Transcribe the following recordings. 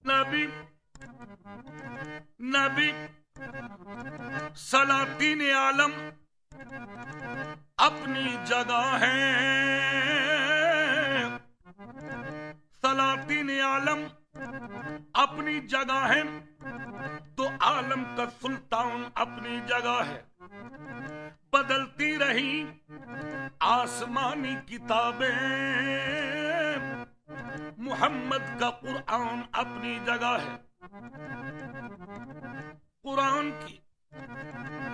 نبی نبی سلاطین عالم اپنی جگہ ہے، سلاطین عالم اپنی جگہ ہے، تو عالم کا سلطان اپنی جگہ ہے۔ بدلتی رہی آسمانی کتابیں، محمد کا قرآن اپنی جگہ ہے۔ قرآن کی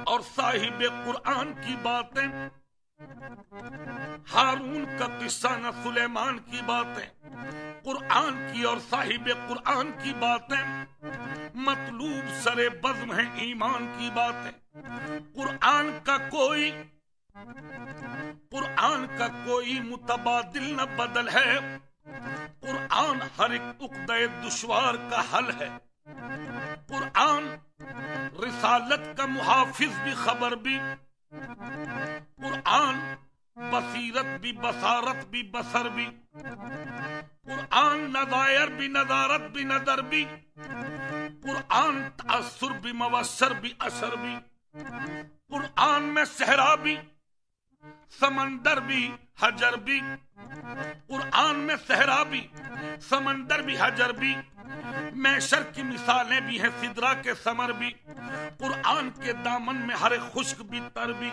اور صاحب قرآن کی باتیں، ہارون کا قصہ نہ سلیمان کی باتیں، قرآن کی اور صاحب قرآن کی باتیں، مطلوب سر بزم ہے ایمان کی باتیں۔ قرآن کا کوئی متبادل نہ بدل ہے، قرآن ہر ایک عقدہ دشوار کا حل ہے۔ قرآن رسالت کا محافظ بھی، خبر بھی، قرآن بصیرت بھی، بصارت بھی، بصر بھی، قرآن نظائر بھی، نظارت بھی، نظر بھی، قرآن تأثر بھی، موثر بھی، اثر بھی۔ قرآن میں صحرا بھی، سمندر بھی، حجر بھی، قرآن میں صحرا بھی، سمندر بھی، حجر بھی، میشر کی مثالیں بھی ہیں، سدرہ کے ثمر بھی، قرآن کے دامن میں ہر خشک بھی، تر بھی۔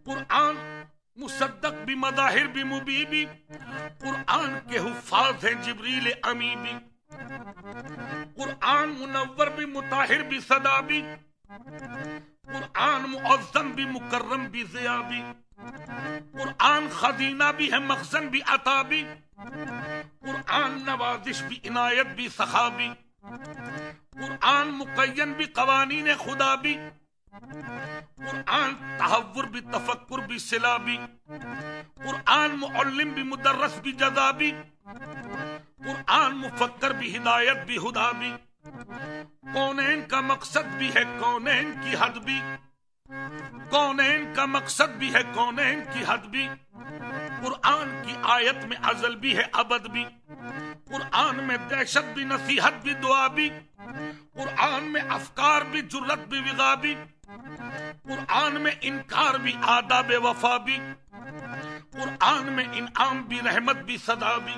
قرآن مصدق بھی، مظاہر بھی، مبی بھی، قرآن کے حفاظ ہیں جبریل امی بھی۔ قرآن منور بھی، مطہر بھی، صدا بھی، قرآن معظم بھی، مکرم بھی، ضیاء بھی۔ قرآن خزینہ بھی ہے، مخزن بھی، عطا بھی، قرآن نوازش بھی، عنایت بھی، سخا بھی، قرآن مقین بھی، قوانین خدا بھی، قرآن تحور بھی، تفکر بھی، صلہ بھی، قرآن معلم بھی، مدرس بھی، جزا بھی، قرآن مفکر بھی، ہدایت بھی، ہدا بھی۔ کونین کا مقصد بھی ہے، کونین کی حد بھی، کونین کا مقصد بھی ہے، کونین کی حد بھی۔ قرآن کی آیت میں ازل بھی ہے، ابد بھی، قرآن میں دہشت بھی، نصیحت بھی، دعا بھی، قرآن میں افکار بھی، جرت بھی، وغا بھی، قرآن میں انکار بھی، آداب وفا بھی، قرآن میں انعام بھی، رحمت بھی، صدا بھی،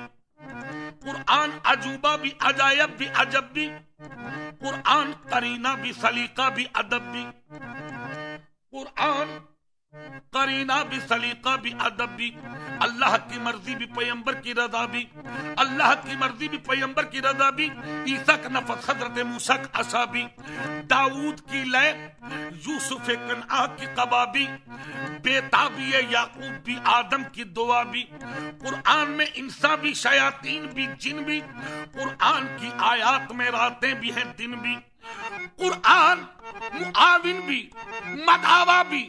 قرآن عجوبہ بھی، عجائب بھی، عجب بھی، قرآن قرینہ بھی، سلیقہ بھی، ادب بھی، قرآن قرینہ بھی، سلیقہ بھی، ادب بھی، اللہ کی مرضی بھی، پیغمبر کی رضا بھی، اللہ کی مرضی بھی، پیغمبر کی رضا بھی، عیسیٰ کا نفس، حضرت موسیٰ کا عصا بھی، داؤد کی لے، یوسف کنعان کی قبا بھی، بیتابی یعقوب بھی، آدم کی دعا بھی۔ قرآن میں انسان بھی، شیاطین بھی، جن بھی، قرآن کی آیات میں راتیں بھی ہیں، دن بھی۔ قرآن معاون بھی، مداوا بھی،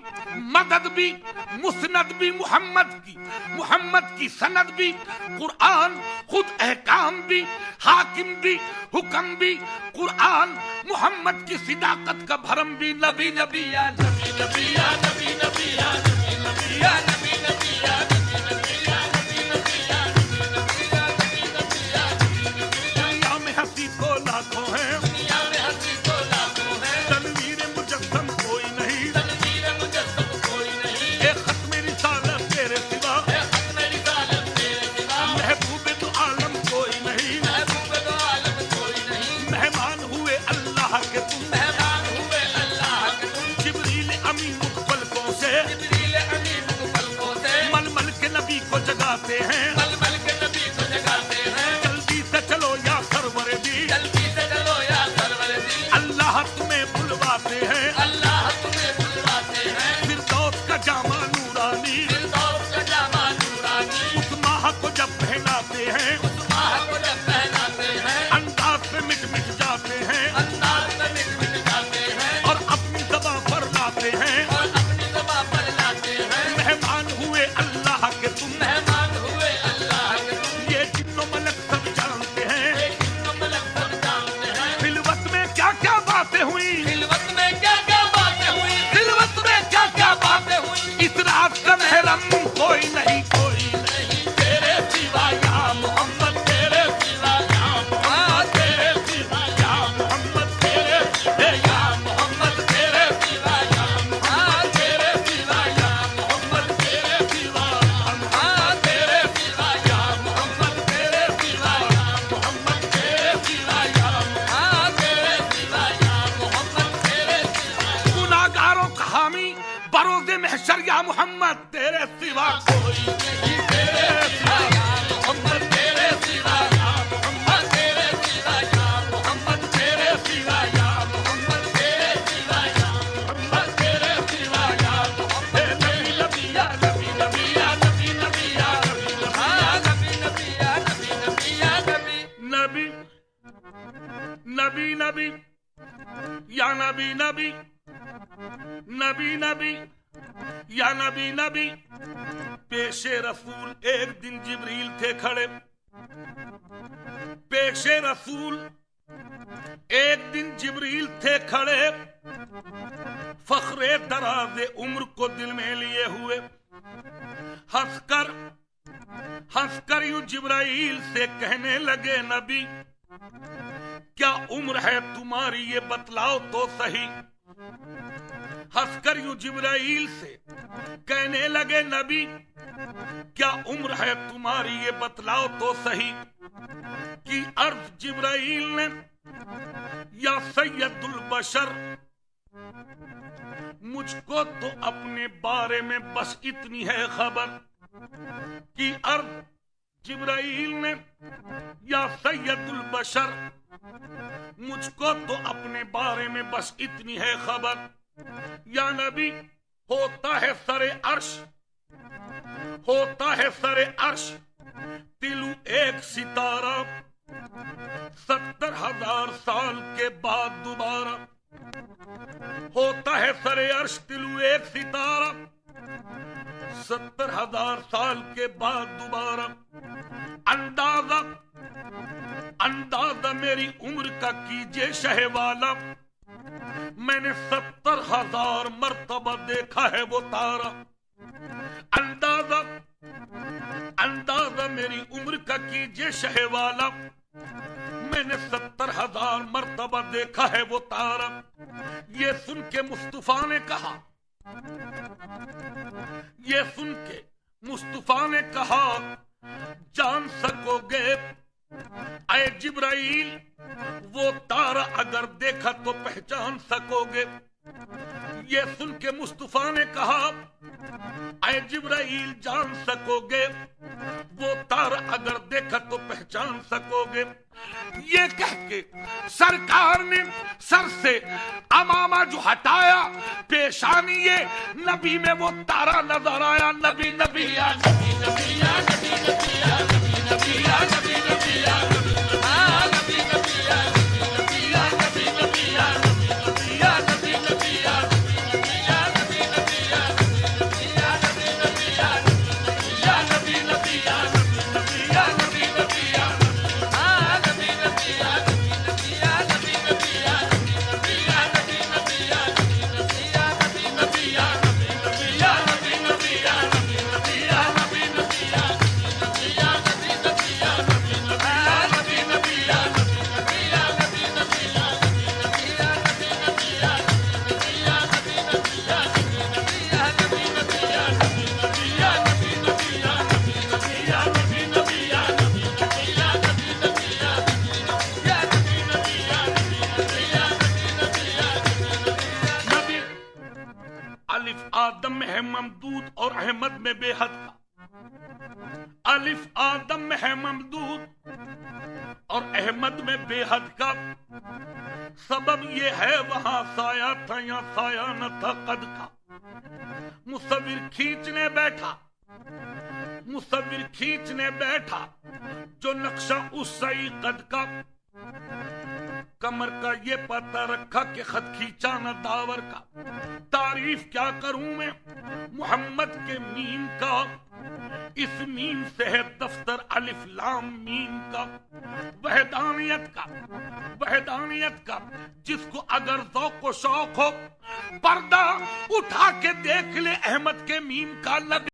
مدد بھی، مسند بھی، محمد کی سند بھی۔ قرآن خود احکام بھی، حاکم بھی، حکم بھی، قرآن محمد کی صداقت کا بھرم بھی۔ نبی نبی یا نبی نبی یا نبی نبی یا نبی نبی یا نبی نبی یا نبی نبی یا نبی نبی یا نبی نبی یا نبی نبی یا نبی نبی۔ دنیا میں ہنسی تو لاکھوں ہیں، دنیا میں ہنسی تو لاکھوں ہیں، تنویر مجسم کوئی نہیں، تنویر مجسم کوئی نہیں، اے ختم رسالت تیرے سوا، اے ختم رسالت تیرے سوا، محبوب تو عالم کوئی نہیں، محبوب تو عالم کوئی نہیں، مہمان ہوئے اللہ کے تم، مہمان ہوئے اللہ کے تم، جبریل امین مخفلقوں سے، جبریل امین مخفلقوں سے، مل مل کے نبی کو جگاتے ہیں، مل مل کے نبی کو جگاتے ہیں، جلدی سے چلو یا سرور دی، جلدی سے چلو یا سرور دی، اللہ تمہیں بلواتے ہیں، اللہ تمہیں بلواتے ہیں، فردوس کا جامع نورانی، فردوس کا جامع نورانی، اس ماہ کو جب پہناتے ہیں، اس ماہ کو جب پہناتے ہیں، انداز سے مٹ مٹ جاتے ہیں، انداز سے مٹ مٹ جاتے ہیں، اور اپنی زباں پر لاتے ہیں، اور اپنی زباں پر لاتے ہیں، مہمان ہوئے اللہ کے تم، مہمان ہوئے اللہ کے تم، یہ جن و ملک سب جانتے ہیں، یہ جن و ملک سب جانتے ہیں، خلوت میں کیا کیا باتیں ہوئی، خلوت میں کیا کیا باتیں ہوئی، خلوت میں کیا کیا باتیں ہوئی، اس رات کا محرم کوئی نہیں، کوئی نہیں تیرے سوا یا محمد، سوا کوئی نہیں تیرے سوا یا محمد تیرے سوا یا محمد تیرے سوا یا محمد تیرے سوا یا محمد تیرے سوا یا محمد تیرے سوا یا محمد نبی نبی یا نبی نبی یا نبی نبی یا نبی نبی یا نبی نبی یا نبی نبی نبی نبی یا نبی نبی نبی نبی یا نبی نبی پیش رسول ایک دن جبریل تھے کھڑے پیش رسول ایک دن جبریل تھے کھڑے فخر دراز عمر کو دل میں لیے ہوئے ہنس کر یوں جبرائیل سے کہنے لگے نبی کیا عمر ہے تمہاری یہ بتلاؤ تو صحیح ہنس کر یوں جبرائیل سے کہنے لگے نبی کیا عمر ہے تمہاری یہ بتلاؤ تو صحیح کی عرض جبرائیل نے یا سید البشر مجھ کو تو اپنے بارے میں بس اتنی ہے خبر کی عرض جبرائیل نے یا سید البشر مجھ کو تو اپنے بارے میں بس اتنی ہے خبر یا نبی ہوتا ہے سر عرش تلو ایک ستارہ 70,000 سال کے بعد دوبارہ ہوتا ہے سر عرش تلو ایک ستارہ 70,000 سال کے بعد دوبارہ اندازہ میری عمر کا کیجئے شہ والا میں نے 70,000 مرتبہ دیکھا ہے وہ تارا اندازہ میری عمر کا کیجئے شہ والا میں نے 70,000 مرتبہ دیکھا ہے وہ تارا یہ سن کے مصطفیٰ نے کہا جان سکو گے اے جبرائیل وہ تارا اگر دیکھا تو پہچان سکو گے یہ سن کے مصطفیٰ نے کہا اے جبرائیل جان سکو گے وہ تارا اگر دیکھا تو پہچان سکو گے یہ کہہ کے سرکار نے سر سے امامہ جو ہٹایا پیشانی نبی میں وہ تارا نظر آیا نبی نبی یا نبی نبی یا نبی نبی یا نبی نبی یا نبی نبی یا نبی نبی یا نبی نبی یا نبی نبی یا نبی نبی یا نبی نبی یا نبی نبی یا نبی نبی یا نبی نبی یا نبی نبی یا نبی نبی یا نبی نبی یا آدم میں ہے ممدود اور احمد میں بے حد کا الف آدم میں ہے ممدود اور احمد میں بے حد کا سبب یہ ہے وہاں سایہ تھا یا سایہ نہ تھا قد کا مصور کھینچنے بیٹھا جو نقشہ اس صحیح قد کا کمر کا یہ پتہ رکھا کہ خط کھینچا نہ داور کا تعریف کیا کروں میں محمد کے میم کا اس میم سے ہے دفتر الف لام میم کا وحدانیت کا جس کو اگر ذوق و شوق ہو پردہ اٹھا کے دیکھ لے احمد کے میم کا